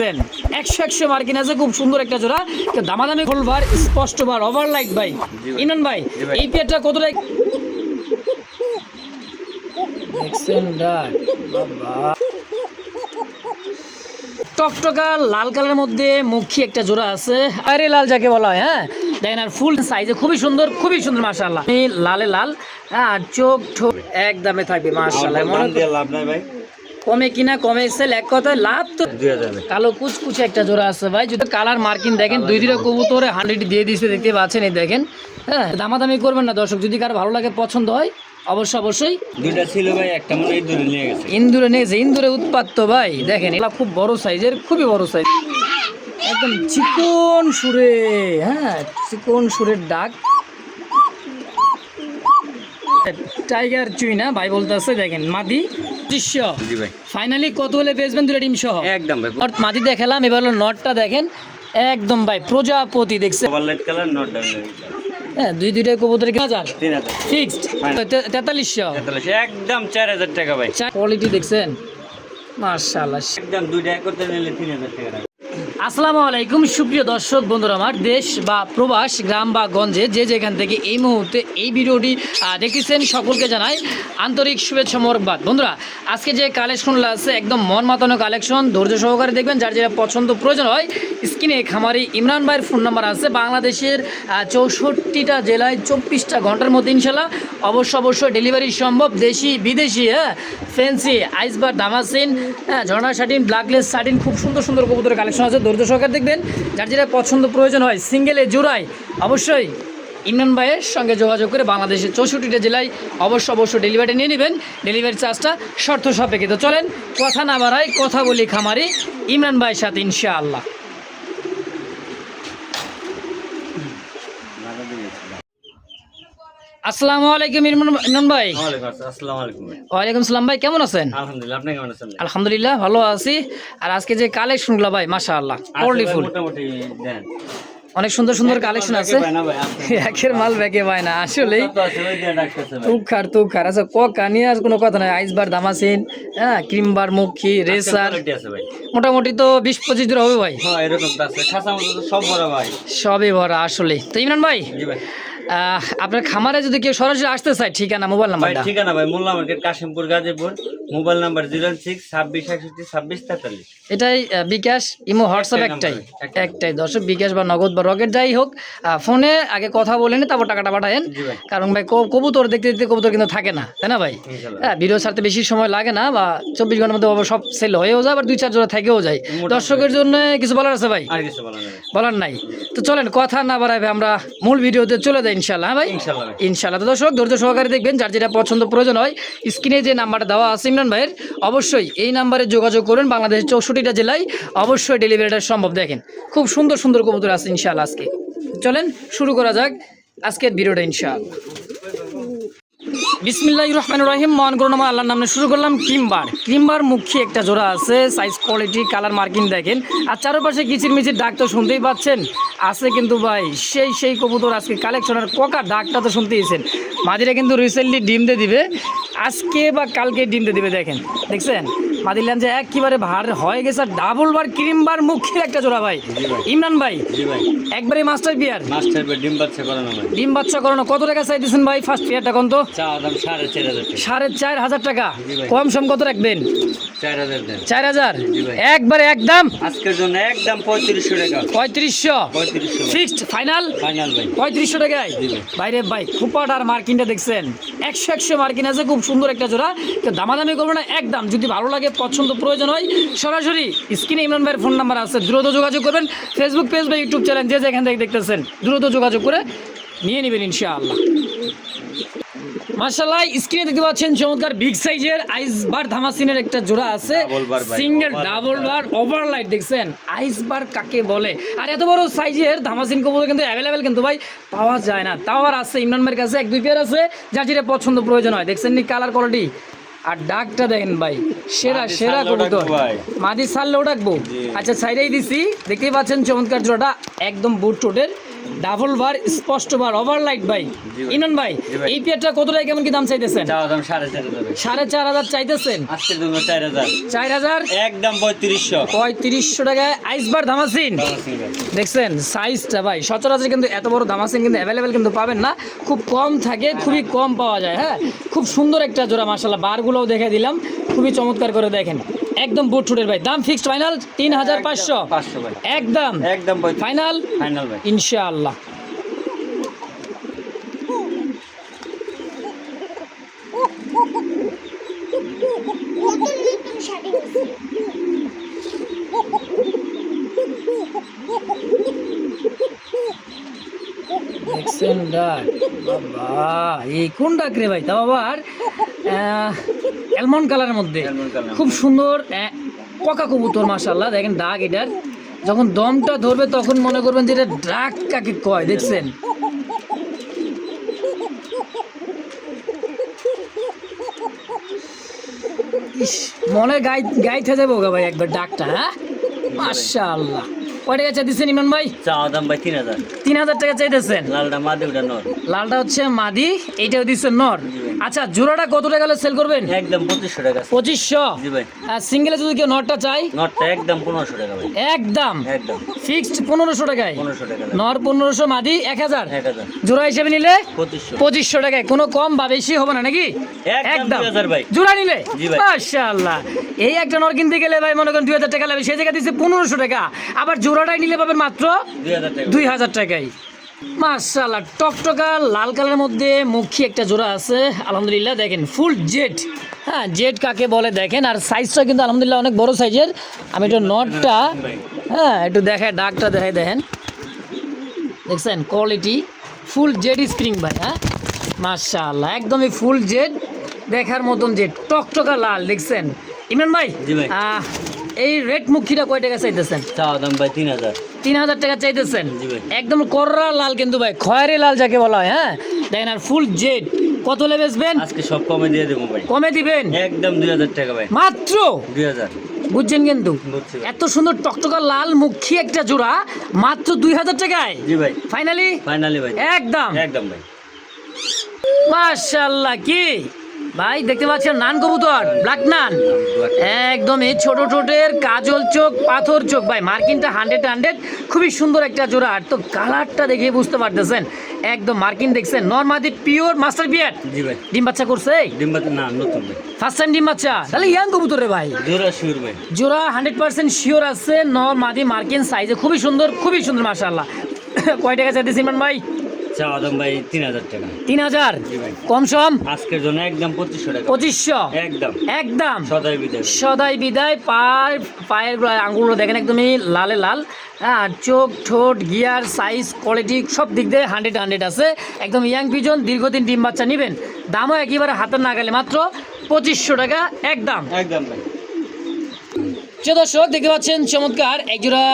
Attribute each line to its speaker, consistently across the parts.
Speaker 1: দেখছেন 100 মার্কিন আছে, খুব সুন্দর একটা জোড়া। তো দামাদামি খোলবার স্পষ্ট বার ওভারলাইট ভাই ইমরান ভাই, এই পেয়ারটা কত টাকা দেখছেন? বাবা টকটকা লাল কালারের মধ্যে মুখী একটা জোড়া আছে, আরে লাল যাকে বলা হয়। হ্যাঁ দেখেন, আর ফুল সাইজে খুবই সুন্দর মাশাআল্লাহ। এই লালে লাল, হ্যাঁ চোখ ঠোঁট একদমে থাকবে মাশাআল্লাহ। মনে লাভ নাই ভাই, কমে কিনা কমে সেল, এক কথায় লাভ তো 2000। কালো কুচকুচে একটা জোড়া আছে ভাই, যদি কালার মার্কিং দেখেন দুই দিকে কবুতরে 100 দিয়ে দিয়েছে, দেখতে পাচ্ছেন। এই দেখেন, হ্যাঁ দামাদামি করবেন না দর্শক, যদি কারো ভালো লাগে পছন্দ হয় অবশ্যই। দুইটা ছিল ভাই, একটা মনে ইন্দুরে নিয়ে গেছে। ইন্দুরে উৎপাত তো ভাই, দেখেন এগুলা খুব বড় সাইজের, খুবই বড় সাইজ, একদম চিকন সুরে। হ্যাঁ চিকন সুরের ডাক, টাইগার চুই না ভাই বলতেছে। দেখেন মাদি দৃশ্য ফাইনালি কত হলে বেচবেন দুটো ডিম সহ? একদম ভাই মাদি দেখালাম, এবার হলো নটটা দেখেন, একদম ভাই প্রজাপতি দেখছে, হ্যাঁ দুইটা কবুতরের 3000 ফিক্সড, 4300 একদম 4000 টাকা ভাই। কোয়ালিটি দেখছেন মাশাআল্লাহ, একদম দুইটা করতে নিলে 3000 টাকা। আসসালামু আলাইকুম সুপ্রিয় দর্শক বন্ধুরা, আমার দেশ বা প্রবাস, গ্রাম বা গঞ্জে যে যেখান থেকে এই মুহূর্তে এই ভিডিওটি দেখতেছেন সকলকে জানাই আন্তরিক শুভেচ্ছা মোবারকবাদ। বন্ধুরা আজকে যে কালেকশনগুলো আছে একদম মন মাতানো কালেকশন, ধৈর্য সহকারে দেখবেন। যার যেটা পছন্দ প্রয়োজন হয় স্ক্রিনে খামারি ইমরান ভাইয়ের ফোন নাম্বার আছে, বাংলাদেশের 64টা জেলায় 24টা ঘন্টার মধ্যে ইনশাল্লাহ অবশ্যই ডেলিভারি সম্ভব, দেশি বিদেশি। হ্যাঁ ফ্যান্সি আইসবার দামাসিন, হ্যাঁ ঝর্ণা শাটিন, ব্ল্যাকলেস শাটিন, খুব সুন্দর কবুতরের কালেকশন আছে, ধৈর্য সহকারে দেখবেন। যার যেটা পছন্দ প্রয়োজন হয় সিঙ্গেলে জোড়ায় অবশ্যই ইমরান ভাইয়ের সঙ্গে যোগাযোগ করে বাংলাদেশের 64টা জেলায় অবশ্যই ডেলিভারি নিয়ে নেবেন, ডেলিভারি চার্জটা শর্ত সাপেক্ষে। তো চলেন কথা না বাড়াই, কথা বলি খামারি ইমরান ভাইয়ের সাথে ইনশাআল্লাহ। আসসালামু আলাইকুম ইমরান ভাই। ওয়ালাইকুম আসসালাম ভাই, কেমন আছেন? আলহামদুলিল্লাহ, আপনি কেমন আছেন? আলহামদুলিল্লাহ ভালো আছি। আর আজকে যে কালেকশনগুলো ভাই মাশাআল্লাহ কোয়ালিটিফুল, অনেক সুন্দর কালেকশন আছে, একের মাল ব্যাকে পায় না আসলে, তুখার আচ্ছা কক নিয়ে আর কোনো কথা নাই। আইসবার দামাসিন, হ্যাঁ ক্রিমবার মুখী রেসার, মোটামুটি তো 20-25 দূর হবে ভাই, সবই ভরা আসলে। তো ইমরান ভাই আপনার খামারে যদি কেউ সরাসরি আসতে চায়, ঠিকানা মোবাইল নাম্বার? ঠিকানা ভাই Molla market, Kashimpur, Gazipur. Mobile number 0626612643। এটাই বিকাশ, ইমো, হোয়াটসঅ্যাপ একটাই দর্শক, বিকাশ বা নগদ বা রকেট যাই হোক, ফোনে আগে কথা বলে নি তারপর টাকাটা পাঠায়েন। কারণ ভাই কবুতর দেখতে কবুতর কিন্তু থাকে না, তাই না ভাই? হ্যাঁ ভিডিও ছাড়তে বেশি সময় লাগে না, বা 24 ঘন্টার মধ্যে সব সেল হয়েও যায়, আবার 2-4 জোড়া থেকেও যায়। দর্শকের জন্য কিছু বলার আছে ভাই? বলার নাই। তো চলেন কথা না বাড়াই আমরা মূল ভিডিওতে চলে যাই ইনশাআল্লাহ ভাই। ইনশাআল্লাহ তো দর্শক ধৈর্য সহকারে দেখবেন। যার যেটা পছন্দ প্রয়োজন হয় স্ক্রিনে যে নাম্বারটা দেওয়া আছে ইমরান ভাইয়ের, অবশ্যই এই নাম্বারে যোগাযোগ করুন। বাংলাদেশের 64টা জেলায় অবশ্যই ডেলিভারিটা সম্ভব। দেখেন খুব সুন্দর কবুতর আছে ইনশাআল্লাহ আজকে। চলেন শুরু করা যাক আজকের ভিডিওটা ইনশাআল্লাহ। বিসমিল্লাহির রহমানির রহিম, মহান করুণাময় আল্লাহর নামে শুরু করলাম। ক্রিমবার মুখী একটা জোড়া আছে, সাইজ কোয়ালিটি কালার মার্কিং দেখেন, আর চারপাশে কিচিরমিচির ডাক তো শুনতেই পাচ্ছেন আছে কিন্তু ভাই সেই কবুতর আজকে কালেকশনের কোকা ডাকটা তো শুনতেইছেন। মাদিরা কিন্তু রিসেন্টলি ডিম দিয়ে দিবে, আজকে বা কালকে ডিম দিয়ে দিবে। দেখছেন মাদিলান যে একেবারে ভার হয়ে গেছে, ডাবল বার ক্রিমবার মুখের একটা জোড়া ভাই। ইমরান ভাই একবারে মাস্টার বিয়ার, ডিম বাচ্চা করানো। কত টাকা চাইতেছেন ভাই ফার্স্ট বিয়ারটা? কোন তো 4500 টাকা, কম সম কত রাখবেন? 4000 একবারে একদম আজকের জন্য একদম 3500 টাকা। 3500 ফিক্সড ফাইনাল ভাই 3500 টাকায় বাইরে ভাই। খুপাটার মার্কিনটা দেখছেন 100 মার্কিন আছে, খুব সুন্দর একটা জোড়া। তো দামাদামি করবে না, একদম যদি ভালো লাগে পছন্দ প্রয়োজন হয় সরাসরি স্ক্রিনে ইমরান ভাইয়ের ফোন নাম্বার আছে, দ্রুত যোগাযোগ করবেন। ফেসবুক পেজ বা ইউটিউব চ্যানেল যে যেখান থেকে দেখতেছেন দ্রুত যোগাযোগ করে নিয়ে নেবেন ইনশাআল্লাহ। মাশাআল্লাহ স্ক্রিনে দেখতে পাচ্ছেন চমৎকার বিগ সাইজের আইসবার ধামাসিনের একটা জোড়া আছে, সিঙ্গেল ডাবল বার ওভারলাইট। দেখছেন আইসবার কাকে বলে? আর এত বড় সাইজের ধামাসিন কবুতর কিন্তু অ্যাভেলেবেল কিন্তু ভাই পাওয়া যায় না। তাও আর আছে ইমরান ভাইয়ের কাছে 1-2 পেয়ার আছে, যার যেটা পছন্দ প্রয়োজন হয়। দেখছেন নি কালার কোয়ালিটি আর ডাকটা দেখেন ভাই, সেরা কবুতর। মাদি সারলেও ডাকবো, আচ্ছা সাইডেই দিছি। দেখতেই পাচ্ছেন চমৎকার জোড়াটা, একদম বুট টোটের ডাবল বার স্পষ্ট বার ওভারলাইট ভাই। ইমরান ভাই এই পেয়ারটা কত টাকা কেমন কি দাম চাইতেছেন?
Speaker 2: দাম 4.5
Speaker 1: 4,500 চাইতেছেন।
Speaker 2: আজকের জন্য 4,000
Speaker 1: 4,000
Speaker 2: একদম 3500
Speaker 1: টাকায় আইসবার ধামাসিন দেখছেন সাইজটা ভাই সচরাচর কিন্তু এত বড় ধামাসিন কিন্তু অ্যাভেলেবেল কিন্তু পাবেন না, খুব কম থাকে, খুবই কম পাওয়া যায়। হ্যাঁ খুব সুন্দর একটা জোড়া মাশাআল্লাহ, বারগুলোও দেখে দিলাম খুবই চমৎকার করে দেখেন, একদম বুট ছুটের ভাই। দাম ফিক্সড ফাইনাল 3,500
Speaker 2: ভাই
Speaker 1: একদম ফাইনাল
Speaker 2: ভাই
Speaker 1: ইনশাআল্লাহ। দেখছেন ডাক বাবা, এই কোন ডাক রে ভাই? তা আবার অ্যালমন্ড কালারের মধ্যে খুব সুন্দর পকা কবুতর মাশাআল্লাহ। দেখেন ডাক এটার যখন দমটা ধরবে তখন মনে করবেন যে এটা ডাক কাকে কয়। দেখছেন মনে গাইতে যাবো গা ভাই একবার ডাকটা। হ্যাঁ মাশাআল্লাহ। কয় টাকা চাইতেছেন ইমরান ভাই?
Speaker 2: চাওয়া দাম ভাই 3,000
Speaker 1: 3,000 টাকা চাইতেছেন।
Speaker 2: লালটা মাদি ওটা নর,
Speaker 1: লালটা হচ্ছে মাদি, এইটাও দিচ্ছে নর। আচ্ছা জোড়াটা কত টাকা সেল করবেন?
Speaker 2: একদম 2500 টাকা।
Speaker 1: 2500
Speaker 2: জি ভাই।
Speaker 1: আর সিঙ্গেলে যদি কেউ নরটা চাই?
Speaker 2: নরটা একদম 1500 টাকা ভাই।
Speaker 1: একদম
Speaker 2: একদম
Speaker 1: ফিক্সড 1500 টাকায়।
Speaker 2: 1500 টাকা
Speaker 1: নর 1500, মাদি 1000।
Speaker 2: 1000
Speaker 1: জোড়া হিসেবে নিলে
Speaker 2: 2500
Speaker 1: টাকায়, কোনো কম বা বেশি হবে না নাকি?
Speaker 2: একদম 2000 ভাই
Speaker 1: জোড়া নিলে।
Speaker 2: জি ভাই।
Speaker 1: মাশাআল্লাহ। এই একটা নর কিনতে গেলে ভাই মনে করেন 2000 টাকা লাগবে, সেই জায়গায় দিচ্ছে 1500 টাকা। আবার জোড়াটাই নিলে পাবেন মাত্র 2000 টাকায়। মাশাআল্লাহ টকটকা লাল কালারের মধ্যে মুখী একটা জোড়া আছে আলহামদুলিল্লাহ। দেখেন ফুল জেড। হ্যাঁ জেড কাকে বলে দেখেন, আর সাইজটা কিন্তু আলহামদুলিল্লাহ অনেক বড় সাইজের। আমি একটু নটটা হ্যাঁ একটু দেখাই, ডাকটা দেখাই। দেখেন দেখছেন কোয়ালিটি ফুল জেড স্প্রিং ভাই। হ্যাঁ মাশাআল্লাহ একদমই ফুল জেড, দেখার মতন জেড টকটকা লাল। দেখছেন ইমরান ভাই এই রেড মুখিটা কয় টাকা চাইতেছেন?
Speaker 2: চাওয়া দাম ভাই
Speaker 1: 3,000 টাকা চাইতেছেন। একদম কররা লাল কিন্তু ভাই, খয়েরি লাল যাকে বলা হয়। হ্যাঁ দেখেন আর ফুল জেড। কত হলে বেচবেন?
Speaker 2: আজকে সব কমে দিয়ে দেবো ভাই।
Speaker 1: কমে দিবেন?
Speaker 2: একদম 2000 টাকা ভাই।
Speaker 1: মাত্র
Speaker 2: 2000।
Speaker 1: বুঝছেন কিন্তু এত সুন্দর টকটকা লাল মুখী একটা জোড়া মাত্র 2000 টাকায়।
Speaker 2: জি ভাই
Speaker 1: ফাইনালি
Speaker 2: ভাই
Speaker 1: একদম
Speaker 2: ভাই।
Speaker 1: মাশাআল্লাহ কি ভাই দেখতে পাচ্ছেন নান কবুতর, ব্ল্যাক নান, একদমই ছোট ছোটের কাজল চোখ পাথর চোখ ভাই। মার্কিনটা 100 খুবই সুন্দর একটা জোড়া। আর তো কালারটা দেখে বুঝতে পারতেছেন একদম মার্কিন। দেখছেন নরমাদি পিওর মাস্টার বিয়ার।
Speaker 2: জি ভাই।
Speaker 1: ডিম বাচ্চা করছে?
Speaker 2: ডিম বাচ্চা না, নতুন ভাই,
Speaker 1: ফার্স্ট টাইম ডিম বাচ্চা। তাহলে ইয়াং কবুতর রে ভাই।
Speaker 2: জোড়া শিওর ভাই,
Speaker 1: জোড়া 100% শিওর আছে। নরমাদি মার্কিন সাইজে খুবই সুন্দর মাশাআল্লাহ। কয় টাকা চাইতেছি ইমরান ভাই?
Speaker 2: চাওয়া দাম ভাই 3000 টাকা।
Speaker 1: 3000 কম সম
Speaker 2: আজকের জন্য একদম 2500 টাকা।
Speaker 1: 2500 একদম সদাই বিদায়। পায়ের আঙ্গুলগুলো দেখেন একদমই লালে লাল। হ্যাঁ চোখ ঠোঁট গিয়ার সাইজ কোয়ালিটি সব দিক দিয়ে 100 আছে। একদম ইয়াং পিজন, দীর্ঘদিন ডিম বাচ্চা নেবেন। দামও একেবারে হাতের নাগালে, মাত্র 2500 টাকা একদম
Speaker 2: ভাই।
Speaker 1: দর্শক দেখতে পাচ্ছেন চমৎকার একজোড়া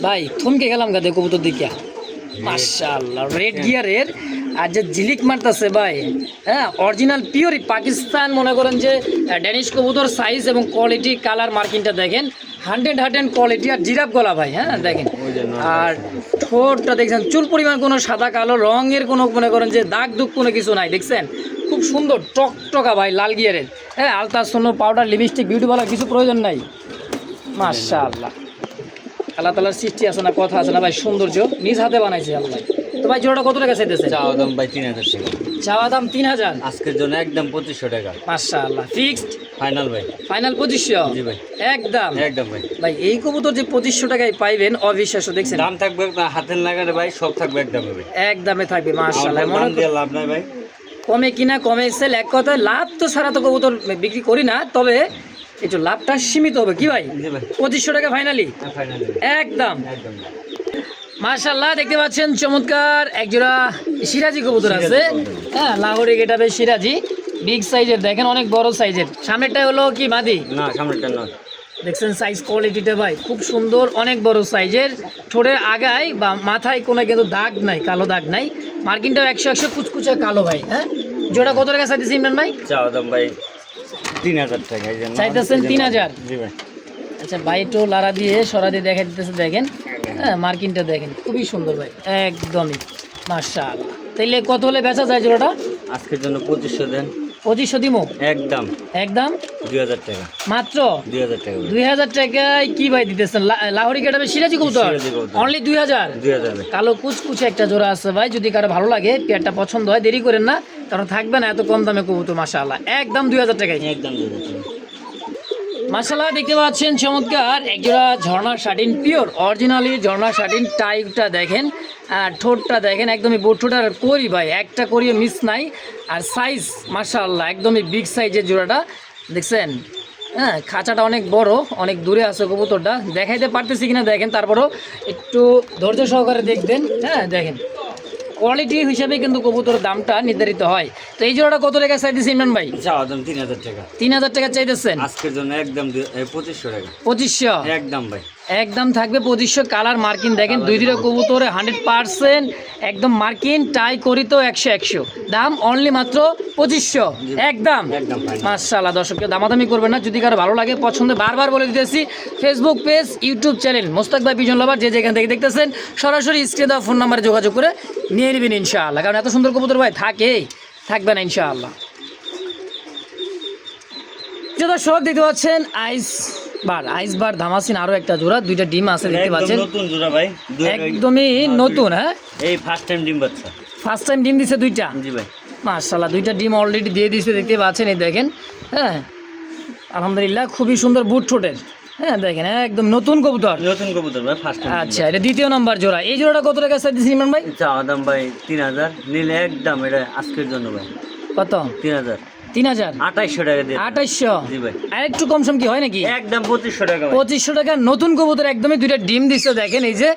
Speaker 1: ভাই, থমকে গেলাম গাদে কবুতর দিকে। মাশাআল্লাহ রেড গিয়ারের আর যে ঝিলিক মারতেছে ভাই। হ্যাঁ অরিজিনাল পিওরই পাকিস্তান মনে করেন যে ড্যানিশ কবুতর সাইজ এবং কোয়ালিটি কালার মার্কিংটা দেখেন 100 কোয়ালিটি। আর জিরাফ গলা ভাই। হ্যাঁ দেখেন আর ঠোঁটটা দেখছেন, চুল পরিমাণ কোনো সাদা কালো রঙের কোনো মনে করেন যে দাগ দুগ কোনো কিছু নাই। দেখছেন খুব সুন্দর টকটকা ভাই লাল গিয়ারের। হ্যাঁ আলতা সোনো পাউডার লিপস্টিক বিউটি বলার কিছু প্রয়োজন নাই। মাশাআল্লাহ আল্লাহ তাআলার সৃষ্টি আছে না, কথা আছে না ভাই, সৌন্দর্য নিজ হাতে বানাইছে আল্লাহ। তো ভাই জোড়াটা কত টাকা চাইতেছে?
Speaker 2: চাওয়া দাম ভাই 3000 টাকা।
Speaker 1: চাওয়া দাম 3000।
Speaker 2: আজকের জন্য একদম 2500 টাকা।
Speaker 1: মাশাআল্লাহ ফিক্সড
Speaker 2: ফাইনাল ভাই।
Speaker 1: ফাইনাল 2500।
Speaker 2: জি ভাই
Speaker 1: একদম
Speaker 2: ভাই।
Speaker 1: ভাই এই কবুতর যে 2500 টাকায় পাইবেন অবিশ্বাস্য। দেখছেন
Speaker 2: দাম থাকবে হাতের লাগালে ভাই, সব থাকবে একদমে ভাই।
Speaker 1: একদমে থাকবে মাশাআল্লাহ।
Speaker 2: মনে দিয়ে লাভ নাই ভাই,
Speaker 1: কমে কিনা কমে সেল, এক কথায় লাভ তো ছাড়া তো কবুতর বিক্রি করি না, তবে একটু লাভটা সীমিত হবে কি ভাই? 2500 টাকা ফাইনালি একদম। মাশাআল্লাহ দেখতে পাচ্ছেন চমৎকার একজোড়া সিরাজি কবুতর আছে। হ্যাঁ লাহোরি গেটাবে সিরাজি, বিগ সাইজের দেখেন, অনেক বড় সাইজের। সামনেরটা হলো কি মাদি? না সামনেরটা নয়। দেখছেন সাইজ কোয়ালিটিটা ভাই খুব সুন্দর, অনেক বড় সাইজের। ঠোঁটের আগায় বা মাথায় কোনো কিন্তু দাগ নাই, কালো দাগ নাই। মার্কিনটাও 100 কুচকুচে কালো ভাই। হ্যাঁ জোড়া কত টাকা চাইতেছি ইমরান ভাই?
Speaker 2: চাওয়া দাম ভাই 3000 টাকা।
Speaker 1: চাইতেছেন 3000?
Speaker 2: জি ভাই।
Speaker 1: আচ্ছা ভাই একটু লারা দিয়ে সরা দিয়ে দেখা দিতেছে দেখেন
Speaker 2: টাকা।
Speaker 1: হ্যাঁ মার্কিনটা দেখেন খুবই সুন্দর ভাই, একদমই মাশাআল্লাহ। তাইলে কত হলে বেচা যায় জোড়াটা?
Speaker 2: আজকের জন্য 2500 দেন।
Speaker 1: 2500 দিমো
Speaker 2: একদম
Speaker 1: একদম
Speaker 2: 2000 টাকা।
Speaker 1: মাত্র
Speaker 2: 2000 টাকা ভাই।
Speaker 1: 2000 টাকায় কি ভাই দিতেছেন? লাহোরি কাটাবে সিরাজি কবুতর
Speaker 2: সিরাজি কবুতর।
Speaker 1: অনলি 2000।
Speaker 2: 2000 ভাই।
Speaker 1: কালো কুচকুচে একটা জোড়া আছে ভাই, যদি কারো ভালো লাগে পেয়ারটা পছন্দ হয় দেরি করেন না, কারণ থাকবে না এত কম দামে কবুতর মাশাআল্লাহ, একদম 2000 টাকায়।
Speaker 2: একদম 2000 টাকা।
Speaker 1: মাশাআল্লাহ দেখতে পাচ্ছেন চমৎকার একজোড়া ঝর্ণা শাটিন, পিওর অরিজিনালি ঝর্ণা শাটিন। টাইপটা দেখেন, ঠোঁটটা দেখেন, একদমই বোট ঠোঁটার করি ভাই, একটা করিয়ে মিস নাই। আর সাইজ মাশাআল্লাহ একদমই বিগ সাইজের জোড়াটা দেখছেন। হ্যাঁ খাঁচাটা অনেক বড়, অনেক দূরে আছে কবুতরটা, দেখাইতে পারতেছি কিনা দেখেন, তারপরও একটু ধৈর্য সহকারে দেখবেন। হ্যাঁ দেখেন কোয়ালিটি হিসাবে কিন্তু কবুতরের দামটা নির্ধারিত হয়। তো এই জোড়াটা কত টাকা চাইতেছে ইমরান ভাই?
Speaker 2: চাওয়া দাম 3000 টাকা।
Speaker 1: 3000 টাকা চাইতেছেন?
Speaker 2: আজকের জন্য একদম 2500 টাকা।
Speaker 1: 2500
Speaker 2: একদম ভাই।
Speaker 1: একদম থাকবে 2500। কালার মার্কিন দেখেন, দুই দুটো কবুতরে 100% একদম মার্কিন, টাই করি তো 100 দাম অনলি মাত্র 2500 একদম।
Speaker 2: একদম ভাই।
Speaker 1: মাশাআল্লাহ দর্শক কেউ দামাদামি করবেন না, যদি কারো ভালো লাগে পছন্দ, বারবার বলে দিতেছি Facebook page YouTube channel Mostak ভাই পিজন লাভার, যে যেখান থেকে দেখতেছেন সরাসরি স্ক্রিনে দেওয়া ফোন নাম্বারে যোগাযোগ করে নিয়ে নেবেন ইনশাআল্লাহ, কারণ এত সুন্দর কবুতর ভাই থাকবে না ইনশাআল্লাহ। যে দর্শক দেখতে পাচ্ছেন আইস বার ধামাসিন আরো একটা জোড়া, দুইটা ডিম আছে দেখতে পাচ্ছেন,
Speaker 2: নতুন জোড়া ভাই।
Speaker 1: একদমই নতুন। হ্যাঁ
Speaker 2: এই ফার্স্ট টাইম ডিম বাচ্চা।
Speaker 1: ফার্স্ট টাইম ডিম দিছে দুইটা।
Speaker 2: জি ভাই।
Speaker 1: মাশাআল্লাহ দুইটা ডিম অলরেডি দিয়ে দিয়েছে দেখতে পাচ্ছেন, এই দেখেন। হ্যাঁ আলহামদুলিল্লাহ খুবই সুন্দর বুট ঠোঁটের। হ্যাঁ দেখেন একদম নতুন কবুতর।
Speaker 2: নতুন কবুতর ভাই, ফার্স্ট টাইম।
Speaker 1: আচ্ছা এটা দ্বিতীয় নাম্বার জোড়া। এই জোড়াটা কত টাকা চাইতেছেন ইমরান ভাই?
Speaker 2: চাওয়া দাম ভাই 3000, নিলে একদম এটা আজকের জন্য ভাই।
Speaker 1: কত?
Speaker 2: 3000।
Speaker 1: 3000
Speaker 2: 2800 টাকা দিয়ে।
Speaker 1: 2800?
Speaker 2: জি ভাই।
Speaker 1: আর একটু কম সম কি হয় নাকি?
Speaker 2: একদম 2500 টাকা ভাই।
Speaker 1: 2500 টাকা নতুন কবুতর, একদমই দুইটা ডিম দিচ্ছে দেখেন, এই যে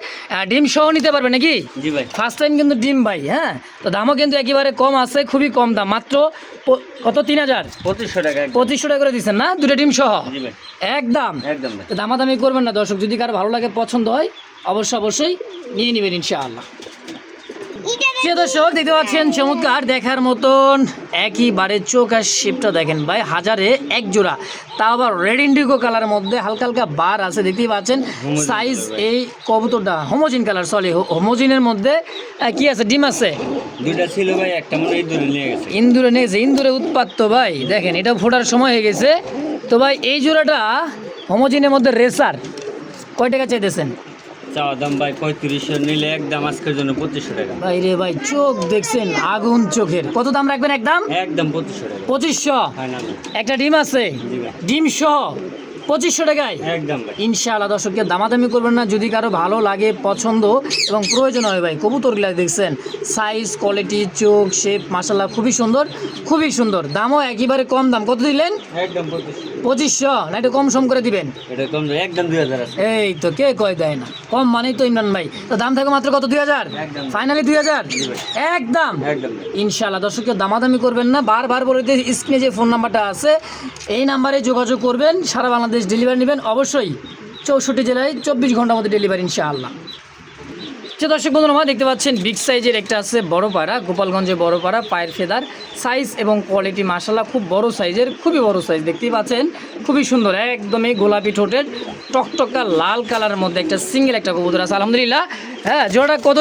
Speaker 1: ডিম সহ নিতে পারবে নাকি?
Speaker 2: জি ভাই।
Speaker 1: ফার্স্ট টাইম কিন্তু ডিম ভাই। হ্যাঁ তো দামও কিন্তু একেবারে কম আছে, খুবই কম দাম, মাত্র কত? 3000।
Speaker 2: 2500 টাকা।
Speaker 1: 2500 টাকা করে দিচ্ছেন না, দুটো ডিম সহ?
Speaker 2: জি ভাই।
Speaker 1: একদম
Speaker 2: একদম ভাই।
Speaker 1: তো দামাদামি করবেন না দর্শক, যদি কারো ভালো লাগে পছন্দ হয় অবশ্যই নিয়ে নেবেন ইনশাআল্লাহ। প্রিয় দর্শক দেখতে পাচ্ছেন চমৎকার দেখার মতন একইবারে চোখ আর শেপটা দেখেন ভাই, হাজারে এক জোড়া, তাও আবার রেড ইন্ডিগো কালার মধ্যে হালকা হালকা বার আছে দেখতেই পাচ্ছেন। সাইজ এই কবুতরটা হোমোজিন কালার, সরি হোমোজিনের মধ্যে কি আছে? ডিম আছে
Speaker 2: দুইটা ছিল ভাই, একটা মনে হয় ইঁদুরে নিয়ে গেছে।
Speaker 1: ইন্দুরে নিয়েছে, ইন্দুরে উৎপাত তো ভাই, দেখেন এটা ফোটার সময় হয়ে গেছে। তো ভাই এই জোড়াটা হোমোজিনের মধ্যে রেসার, কয় টাকা চাইতেছেন?
Speaker 2: চাওয়া দাম ভাই 3500, নিলে একদম আজকের জন্য 2500 টাকা।
Speaker 1: ভাই রে ভাই চোখ দেখছেন আগুন চোখের, কত দাম রাখবেন একদম?
Speaker 2: একদম 2500 টাকা।
Speaker 1: 2500?
Speaker 2: ফাইনাল।
Speaker 1: একটা ডিম আছে,
Speaker 2: জি ভাই।
Speaker 1: ডিম সহ 2500 টাকায়
Speaker 2: একদম ভাই।
Speaker 1: ইনশাআল্লাহ। দর্শককে দামাদামি করবেন না, যদি কারো ভালো লাগে পছন্দ এবং প্রয়োজন হয় ভাই, কবুতরগুলা দেখছেন সাইজ কোয়ালিটি চোখ শেপ মাশাআল্লাহ খুবই সুন্দর, দামও একেবারে কম দাম। কত দিলেন?
Speaker 2: একদম 2500।
Speaker 1: 2500 না একটু কম সম করে দিবেন?
Speaker 2: এটা কম না, একদম 2000 আছে।
Speaker 1: এই তো কে কয় দেয় না, কম মানেই তো ইমরান ভাই। তো দাম থাকে মাত্র কত? 2000
Speaker 2: একদম।
Speaker 1: ফাইনালি 2000
Speaker 2: জি ভাই।
Speaker 1: একদম
Speaker 2: একদম ভাই।
Speaker 1: ইনশাআল্লাহ। দর্শককে দামাদামি করবেন না, বারবার বলে দিই স্ক্রিনে যে ফোন নাম্বারটা আছে এই নাম্বারে যোগাযোগ করবেন, সারা বাংলাদেশ ডেলিভারি নেবেন অবশ্যই, 64 জেলায় 24 ঘন্টার মধ্যে ডেলিভারি ইনশাআল্লাহ। যে দর্শক বন্ধুরা দেখতে পাচ্ছেন বিগ সাইজের একটা আছে বড় পাড়া, গোপালগঞ্জে বড় পাড়া, পায়ের ফেদার, সাইজ এবং কোয়ালিটি মাশাআল্লাহ খুব বড় সাইজের, খুবই বড় সাইজ দেখতেই পাচ্ছেন, খুবই সুন্দর, একদমই গোলাপি ঠোঁটের টকটকা লাল কালারের মধ্যে একটা সিঙ্গেল একটা কবুতর আছে আলহামদুলিল্লাহ। হ্যাঁ জোড়াটা কত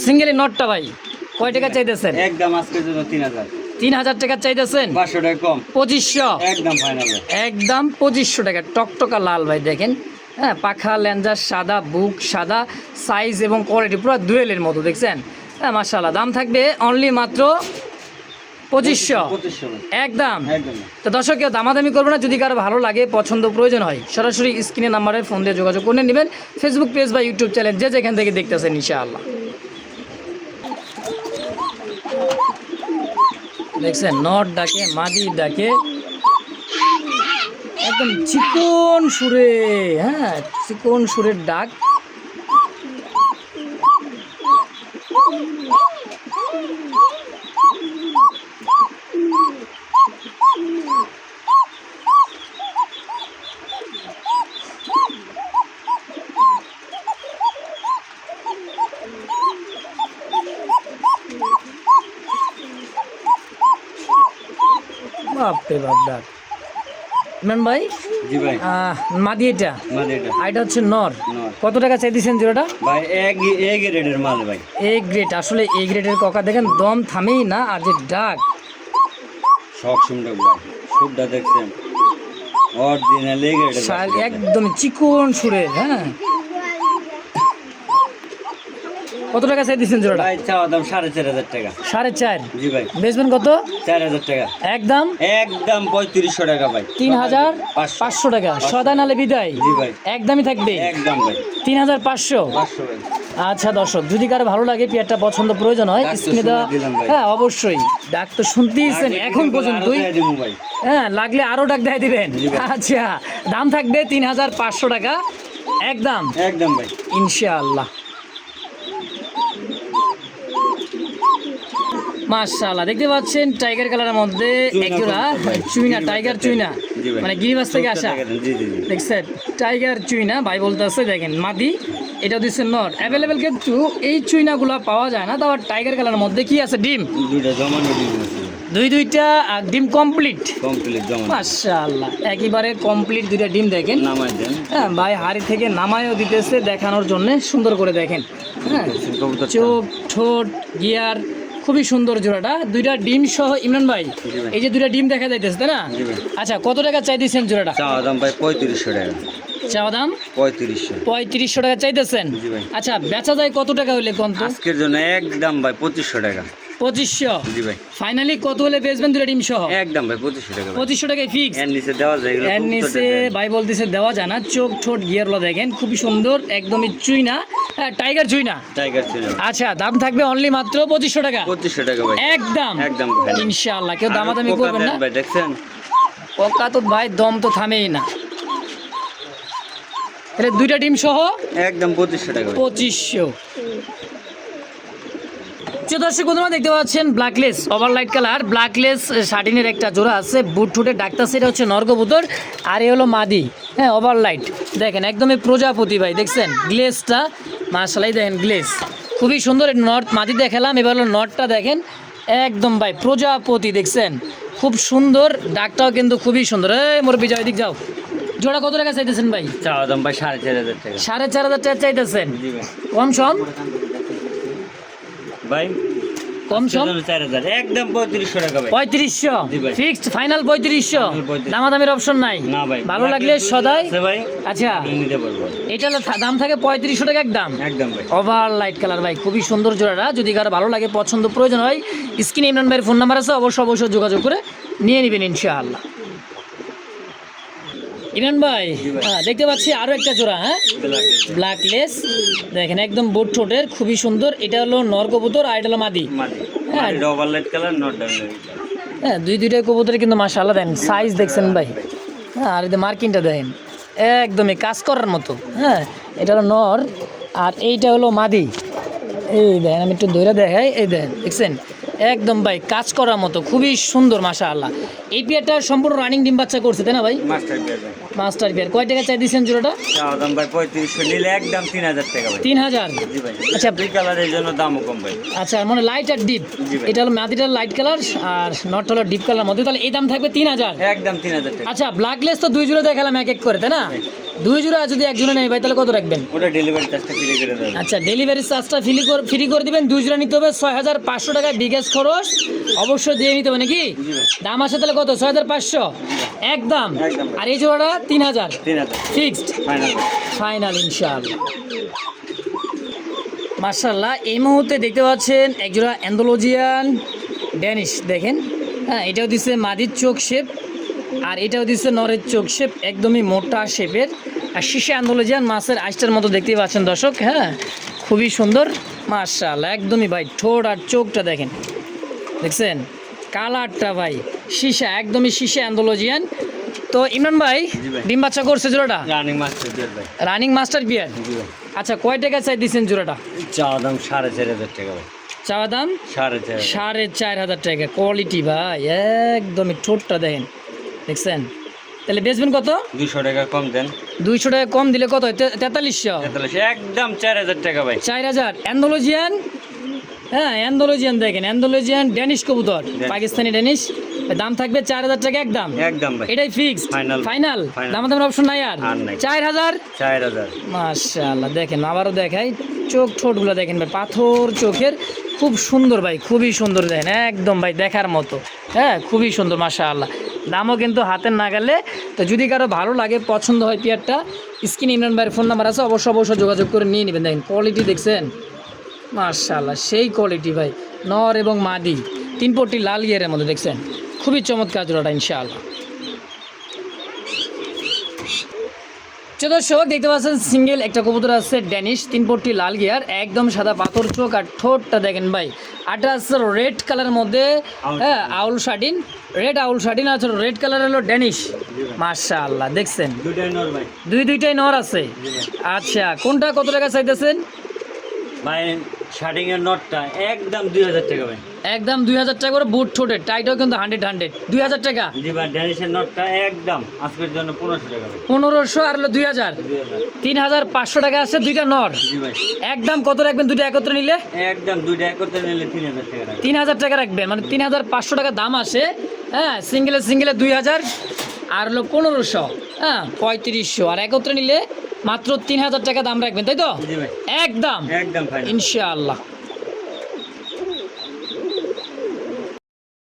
Speaker 1: সিঙ্গেলের নটটা ভাই কয় টাকা চাইতেছেন?
Speaker 2: একদম আজকের জন্য 3000।
Speaker 1: 3000 টাকা চাইতেছেন?
Speaker 2: 500 টাকা কম।
Speaker 1: 2500
Speaker 2: একদম ফাইনাল।
Speaker 1: একদম 2500 টাকা, টকটকা লাল ভাই দেখেন। হ্যাঁ পাখা লেঞ্জা সাদা, বুক সাদা, সাইজ এবং কোয়ালিটি পুরো দুয়েলের মতো দেখছেন। হ্যাঁ মাশাআল্লাহ, দাম থাকবে অনলি মাত্র 2500 একদম।
Speaker 2: একদম।
Speaker 1: তো দর্শক কেউ দামাদামি করবে না, যদি কারো ভালো লাগে পছন্দ প্রয়োজন হয় সরাসরি স্ক্রিনে নাম্বারে ফোন দিয়ে যোগাযোগ করে নেবেন, ফেসবুক পেজ বা ইউটিউব চ্যানেল যে যেখান থেকে দেখতেছেন ইনশাআল্লাহ। দেখছেন নট ডাকে মাদি ডাকে একদম চিকন সুরে, হ্যাঁ চিকন সুরের ডাক। বাপরে বাপ ডাক ইমরান ভাই
Speaker 2: জি ভাই
Speaker 1: মাদি এটা
Speaker 2: মানে এটা
Speaker 1: আর এটা হচ্ছে নর
Speaker 2: নর।
Speaker 1: কত টাকা চাই দিয়েছেন জোড়াটা?
Speaker 2: ভাই এক রেডের মাল ভাই।
Speaker 1: এ গ্রেড, আসলে এ গ্রেডের ককা দেখেন দম থামেই না, আর যে ডাক
Speaker 2: শখ শুনতে ভাই, সুরটা দেখছেন অরিজিনাল এক রেডের
Speaker 1: একদম চিকন সুরের। হ্যাঁ, কত টাকা চাই দিয়েছেন জোড়াটা?
Speaker 2: ভাই চাওয়া দাম 4,500 টাকা।
Speaker 1: 4.5।
Speaker 2: জি ভাই
Speaker 1: বেচবেন কত?
Speaker 2: 4,000 টাকা
Speaker 1: একদম
Speaker 2: একদম 3500 টাকা ভাই।
Speaker 1: 3,500 টাকা সদা নালে বিদায়।
Speaker 2: জি ভাই
Speaker 1: একদমই থাকবে
Speaker 2: একদম ভাই
Speaker 1: 3,500।
Speaker 2: 500 ভাই।
Speaker 1: আচ্ছা দর্শক, যদি কারো ভালো লাগে পেয়ারটা পছন্দ প্রয়োজন হয়
Speaker 2: ডাক তো
Speaker 1: স্ক্রিনে দেওয়া,
Speaker 2: শুনে দিলাম ভাই।
Speaker 1: হ্যাঁ অবশ্যই ডাক তো শুনতেইছেন এখন পর্যন্তই।
Speaker 2: আরো দিমু ভাই।
Speaker 1: হ্যাঁ, লাগলে আরো ডাক দিয়ে দিবেন।
Speaker 2: জি ভাই।
Speaker 1: আচ্ছা, দাম থাকবে 3,500 টাকা একদম
Speaker 2: একদম ভাই
Speaker 1: ইনশাআল্লাহ। মাশাআল্লাহ, দেখতে পাচ্ছেন টাইগার কালারের মধ্যে একজোড়া চুইনা, টাইগার চুইনা,
Speaker 2: জি ভাই।
Speaker 1: মানে গিরিবাস থেকে আসা।
Speaker 2: জি জি জি
Speaker 1: দেখছেন টাইগার চুইনা ভাই বলতেছে, দেখেন মাদি এটা দিচ্ছে নর। অ্যাভেলেবেল কিন্তু এই চুইনাগুলো পাওয়া যায় না। তারপর টাইগার কালারের মধ্যে কি আছে? ডিম
Speaker 2: দুইটা জমানো ডিম আছে
Speaker 1: দুইটা আর ডিম কমপ্লিট।
Speaker 2: কমপ্লিট জমানো।
Speaker 1: মাশাআল্লাহ, একেবারে কমপ্লিট দুইটা ডিম দেখেন।
Speaker 2: নামাই দেন।
Speaker 1: হ্যাঁ ভাই হাড়ি থেকে নামায়ও দিতেছে দেখানোর জন্য, সুন্দর করে দেখেন। হ্যাঁ,
Speaker 2: কবুতরটা।
Speaker 1: চোখ ঠোঁট গিয়ার খুবই সুন্দর জোড়াটা, দুইটা ডিম সহ। ইমরান ভাই
Speaker 2: জি ভাই।
Speaker 1: এই যে দুইটা ডিম দেখা যাইতেছে তাই না?
Speaker 2: জি ভাই।
Speaker 1: আচ্ছা, কত টাকা চাই দিয়েছেন জোড়াটা?
Speaker 2: চাওয়া দাম ভাই 3500 টাকা।
Speaker 1: চাওয়া দাম
Speaker 2: 3500।
Speaker 1: 3500 টাকা চাইতেছেন।
Speaker 2: জি ভাই।
Speaker 1: আচ্ছা, বেচা যায় কত টাকা হইলে কোন তো?
Speaker 2: আজকের জন্য একদম ভাই 2500 টাকা।
Speaker 1: 2500।
Speaker 2: জি ভাই
Speaker 1: ফাইনালি কত হলে বেচবেন দুইটা ডিম সহ?
Speaker 2: একদম ভাই 2500 টাকা ভাই।
Speaker 1: 2500 টাকায় ফিক্স।
Speaker 2: এর নিচে দেওয়া যায় এগুলো
Speaker 1: এর নিচে ভাই বলতেছে দেওয়া যায় না। চোখ ঠোঁট গিয়ারগুলো দেখেন খুবই সুন্দর, একদমই চুইনা। হ্যাঁ, টাইগার চুইনা।
Speaker 2: টাইগার ছিল।
Speaker 1: আচ্ছা, দাম থাকবে অনলি মাত্র 2500 টাকা
Speaker 2: 2500 টাকা ভাই।
Speaker 1: একদম
Speaker 2: একদম ভাই।
Speaker 1: ইনশাআল্লাহ। কেউ দামাদামি
Speaker 2: পোকা
Speaker 1: করবেন না।
Speaker 2: দেন ভাই দেখছেন
Speaker 1: পোকা তো ভাই দম তো থামেই না। এটা দুইটা ডিম সহ
Speaker 2: একদম 2500 টাকা ভাই।
Speaker 1: 2500। দর্শক বন্ধুরা দেখতে পাচ্ছেন ব্ল্যাকলেস ওভারলাইট কালার ব্ল্যাকলেস শার্টিনের একটা জোড়া আছে, বুট ঠুটে ডাক্তার, সেটা হচ্ছে নরকবুতর, আর এ হলো মাদি। হ্যাঁ, ওভারলাইট দেখেন একদমই প্রজাপতি ভাই, দেখছেন গ্লেসটা মাশাআল্লাহ, দেখেন গ্লেস খুবই সুন্দর। নর্থ মাদি দেখালাম, এবার হলো নটটা দেখেন একদম ভাই প্রজাপতি, দেখছেন খুব সুন্দর, ডাকটাও কিন্তু খুবই সুন্দর। এই মোর বিজয় দিক যাও। জোড়া কত টাকা চাইতেছেন ভাই?
Speaker 2: চাওয়া দাম ভাই 4500 টাকা।
Speaker 1: 4,500 টাকা চাইতেছেন।
Speaker 2: জি ভাই।
Speaker 1: কম সম
Speaker 2: ভাই
Speaker 1: কম সম
Speaker 2: 4000 একদম 3500 টাকা ভাই।
Speaker 1: 3500
Speaker 2: জি ভাই।
Speaker 1: Fixed final 3500।
Speaker 2: 3500
Speaker 1: দামাদামির অপশন নাই?
Speaker 2: না ভাই।
Speaker 1: ভালো লাগলে সদাই।
Speaker 2: আছে ভাই
Speaker 1: আচ্ছা,
Speaker 2: নিতে পারবো।
Speaker 1: এটা হলো দাম থাকে 3500 টাকা একদম।
Speaker 2: একদম ভাই।
Speaker 1: ওভার লাইট কালার ভাই খুবই সুন্দর জোড়াটা, যদি কারো ভালো লাগে পছন্দ প্রয়োজন হয় স্ক্রিনে ইমরান ভাইয়ের ফোন নাম্বার আছে, অবশ্যই যোগাযোগ করে নিয়ে নেবেন ইনশাআল্লাহ। ইমরান ভাই হ্যাঁ, দেখতে পাচ্ছি আরো একটা জোড়া। হ্যাঁ, ব্ল্যাকলেস দেখেন একদম বোট ঠোঁটের খুবই সুন্দর। এটা হলো নর কবুতর আর এটা হলো মাদি।
Speaker 2: মাদি।
Speaker 1: হ্যাঁ।
Speaker 2: এটা ওভারলাইট কালার নট ডাউন।
Speaker 1: হ্যাঁ, দুইটা কবুতরে কিন্তু মাশাআল্লাহ দেখেন সাইজ দেখছেন ভাই। হ্যাঁ, আর এই মার্কিংটা দেখেন একদমই কাজ করার মতো। হ্যাঁ, এটা হলো নর আর এইটা হলো মাদি। এই দেখেন আমি একটু ধরে দেখাই, এই দেখেন দেখছেন একদম ভাই কাজ করার মতো, খুবই সুন্দর মাশাআল্লাহ। এই পেয়ারটা সম্পূর্ণ রানিং ডিম বাচ্চা করছে তাই না ভাই?
Speaker 2: মাস্টার বিয়ার ভাই।
Speaker 1: Master pair. কয় টাকা চাই দিয়েছেন জোড়াটা?
Speaker 2: চাওয়া দাম ভাই 3500, নিলে একদম 3000 টাকা ভাই।
Speaker 1: 3000।
Speaker 2: জি ভাই।
Speaker 1: আচ্ছা।
Speaker 2: দুই কালারের জন্য দামও কম ভাই।
Speaker 1: আচ্ছা, মানে লাইট আর ডিপ।
Speaker 2: জি ভাই।
Speaker 1: এটা হলো মাদিটা লাইট কালার আর নট হলো ডিপ কালার মধ্যে, তাহলে এই দাম থাকবে 3000।
Speaker 2: একদম 3000 টাকা।
Speaker 1: আচ্ছা, ব্ল্যাকলেস তো দুই জোড়া দেখালাম এক এক করে তাই না? দুই জোড়া যদি একজনে নেই ভাই তাহলে কত রাখবেন?
Speaker 2: ওটা ডেলিভারি চার্জটা ফ্রি করে দেবেন।
Speaker 1: আচ্ছা, ডেলিভারি চার্জটা ফ্রি করে দিবেন। দুই জোড়া নিতে হবে 6500 টাকা বিগেস খরচ অবশ্যই দিয়ে নিতে হবে নাকি?
Speaker 2: জি ভাই।
Speaker 1: দাম আছে তাহলে কত? 6500 একদম।
Speaker 2: একদম।
Speaker 1: আর এই জোড়াটা 3000
Speaker 2: 3000
Speaker 1: ফিক্সড
Speaker 2: ফাইনাল।
Speaker 1: ফাইনাল ইনশাআল্লাহ। মাশাআল্লাহ, এই মুহূর্তে দেখতে পাচ্ছেন একজোড়া অ্যান্ডালুজিয়ান ড্যানিশ দেখেন। হ্যাঁ, এটাও দিচ্ছে মাদির চোখ শেপ আর এটাও দিচ্ছে নরের চোখ শেপ, একদমই মোটা শেপের। আর শীষে অ্যান্ডালুজিয়ান মাছের আইসটার মতো দেখতেই পাচ্ছেন দর্শক। হ্যাঁ, খুবই সুন্দর মাশাআল্লাহ, একদমই ভাই ঠোঁট আর চোখটা দেখেন, দেখছেন কালারটা ভাই শীষা, একদমই শীষে অ্যান্ডালুজিয়ান। তো ইমরান ভাই
Speaker 2: জি ভাই।
Speaker 1: ডিম বাচ্চা করছে জোড়াটা?
Speaker 2: রানিং মাস্টার বিয়ার ভাই।
Speaker 1: রানিং মাস্টার বিয়ার।
Speaker 2: জি ভাই।
Speaker 1: আচ্ছা, কয় টাকা চাই দিচ্ছেন জোড়াটা?
Speaker 2: চাওয়া দাম 4500 টাকা ভাই।
Speaker 1: চাওয়া দাম
Speaker 2: 4500।
Speaker 1: 4500 টাকা। কোয়ালিটি ভাই একদমই ঠোঁটটা দেখেন, দেখছেন। তাহলে বেচবেন কত?
Speaker 2: 200 টাকা কম দেন।
Speaker 1: 200 টাকা কম দিলে কত হয়? 4300।
Speaker 2: একদম 4000 টাকা ভাই।
Speaker 1: 4000। অ্যান্ডালুজিয়ান। হ্যাঁ, অ্যান্ডালুজিয়ান দেখেন, অ্যান্ডালুজিয়ান ড্যানিশ কবুতর, পাকিস্তানি ড্যানিশ দাম থাকবে 4000 টাকা একদম
Speaker 2: একদম ভাই
Speaker 1: এটাই ফিক্সড
Speaker 2: Final.
Speaker 1: Final
Speaker 2: Final.
Speaker 1: দাম দামের অপশন নাই আর
Speaker 2: আর নাই।
Speaker 1: 4000
Speaker 2: 4000
Speaker 1: মাশাআল্লাহ দেখেন আবারও দেখাই চোখ ঠোঁটগুলো দেখেন ভাই পাথর চোখের খুব সুন্দর ভাই খুবই সুন্দর দেখেন একদম ভাই দেখার মতো হ্যাঁ খুবই সুন্দর মাশাআল্লাহ দামও কিন্তু হাতের নাগালে তো যদি কারো ভালো লাগে পছন্দ হয় পেয়ারটা স্ক্রিনে ইমরান ভাইয়ের ফোন নাম্বার আছে অবশ্যই যোগাযোগ করে নিয়ে নেবেন দেখেন কোয়ালিটি দেখছেন মাশাআল্লাহ সেই কোয়ালিটি ভাই নর এবং মাদি 3 পট্টি লাল গিয়ারের মধ্যে দেখছেন খুবই চমৎকার জোড়াটা ইনশাআল্লাহ দর্শক দেখতে পাচ্ছেন সিঙ্গেল একটা কবুতর আছে ড্যানিশ 3 পট্টি লাল গিয়ার একদম সাদা পাথর চোখ আর ঠোঁটটা দেখেন ভাই আটা আছে রেড কালারের মধ্যে হ্যাঁ আউল শাটিন রেড আউল শাটিন আছে রেড কালার হলো ড্যানিশ মাশাআল্লাহ দেখছেন
Speaker 2: দুটাই নর ভাই
Speaker 1: দুইটাই নর আছে আচ্ছা কোনটা কত টাকা চাইতেছেন
Speaker 2: ভাই শার্টিং এর নটটা একদম 2000 টাকা ভাই
Speaker 1: একদম 2000 টাকা করে বুট ঠোঁটে টাইটও কিন্তু 100 2000 টাকা
Speaker 2: জি ভাই ড্যানিশের নটটা একদম আজকের জন্য 1500 টাকা ভাই
Speaker 1: 1500 আর হলো 2000 3500 টাকা আছে দুইটা নর
Speaker 2: জি ভাই
Speaker 1: একদম কত রাখবেন দুইটা একত্রে নিলে
Speaker 2: একদম দুইটা একত্রে নিলে 3000 টাকা রাখবেন
Speaker 1: 3000 টাকা রাখবেন মানে 3500 টাকা দাম আসে হ্যাঁ সিঙ্গেলে 2000 আর হলো 1500 হ্যাঁ 3500 আর একত্রে নিলে মাত্র 3000 টাকা দাম রাখবেন তাই তো
Speaker 2: জি ভাই
Speaker 1: একদম
Speaker 2: একদম ফাইনাল
Speaker 1: ইনশাআল্লাহ